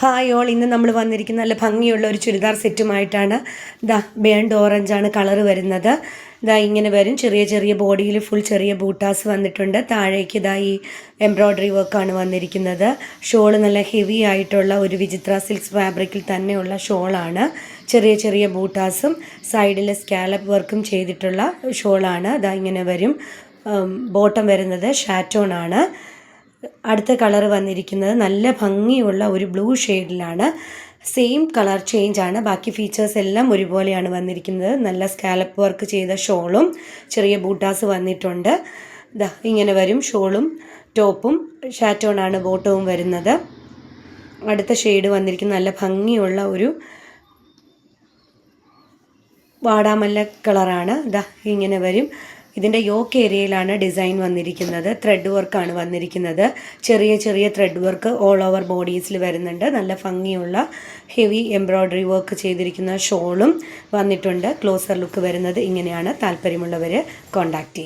Hi all, ഇന്ന് നമ്മൾ വന്നിരിക്കുന്ന നല്ല ഭംഗിയുള്ള ഒരു ചുരിദാർ സെറ്റുമായിട്ടാണ്. ബേൺഡ് ഓറഞ്ചാണ് കളർ വരുന്നത്. ഇങ്ങനെ വരും. ചെറിയ ചെറിയ ബോഡിയിൽ ഫുൾ ചെറിയ ബൂട്ടാസ് വന്നിട്ടുണ്ട്. താഴേക്ക് ഈ എംബ്രോയ്ഡറി വർക്കാണ് വന്നിരിക്കുന്നത്. ഷോള് നല്ല ഹെവി ആയിട്ടുള്ള ഒരു വിചിത്ര സിൽക്സ് ഫാബ്രിക്കിൽ തന്നെയുള്ള ഷോളാണ്. ചെറിയ ചെറിയ ബൂട്ടാസും സൈഡിൽ സ്കാലപ്പ് വർക്കും ചെയ്തിട്ടുള്ള ഷോളാണ്. ഇങ്ങനെ വരും. ബോട്ടം വരുന്നത് ഷാറ്റോൺ ആണ്. അടുത്ത കളർ വന്നിരിക്കുന്നത് നല്ല ഭംഗിയുള്ള ഒരു ബ്ലൂ ഷെയ്ഡിലാണ്. സെയിം കളർ ചേഞ്ച് ആണ്. ബാക്കി ഫീച്ചേഴ്സ് എല്ലാം ഒരുപോലെയാണ് വന്നിരിക്കുന്നത്. നല്ല സ്കാലപ്പ് വർക്ക് ചെയ്ത ഷോളും ചെറിയ ബൂട്ടാസ് വന്നിട്ടുണ്ട്. ഇങ്ങനെ വരും. ഷോളും ടോപ്പും ഷാറ്റോൺ ആണ് ബോട്ടവും വരുന്നത്. അടുത്ത ഷെയ്ഡ് വന്നിരിക്കുന്നത് നല്ല ഭംഗിയുള്ള ഒരു വാടാമല്ല കളറാണ്. ഇങ്ങനെ വരും. ഇതിൻ്റെ യോക്ക് ഏരിയയിലാണ് ഡിസൈൻ വന്നിരിക്കുന്നത്. ത്രെഡ് വർക്കാണ് വന്നിരിക്കുന്നത്. ചെറിയ ചെറിയ ത്രെഡ് വർക്ക് ഓൾ ഓവർ ബോഡീസിൽ വരുന്നുണ്ട്. നല്ല ഭംഗിയുള്ള ഹെവി എംബ്രോയ്ഡറി വർക്ക് ചെയ്തിരിക്കുന്ന ഷോളും വന്നിട്ടുണ്ട്. ക്ലോസർ ലുക്ക് വരുന്നത് ഇങ്ങനെയാണ്. താല്പര്യമുള്ളവർ കോൺടാക്റ്റ് ചെയ്യും.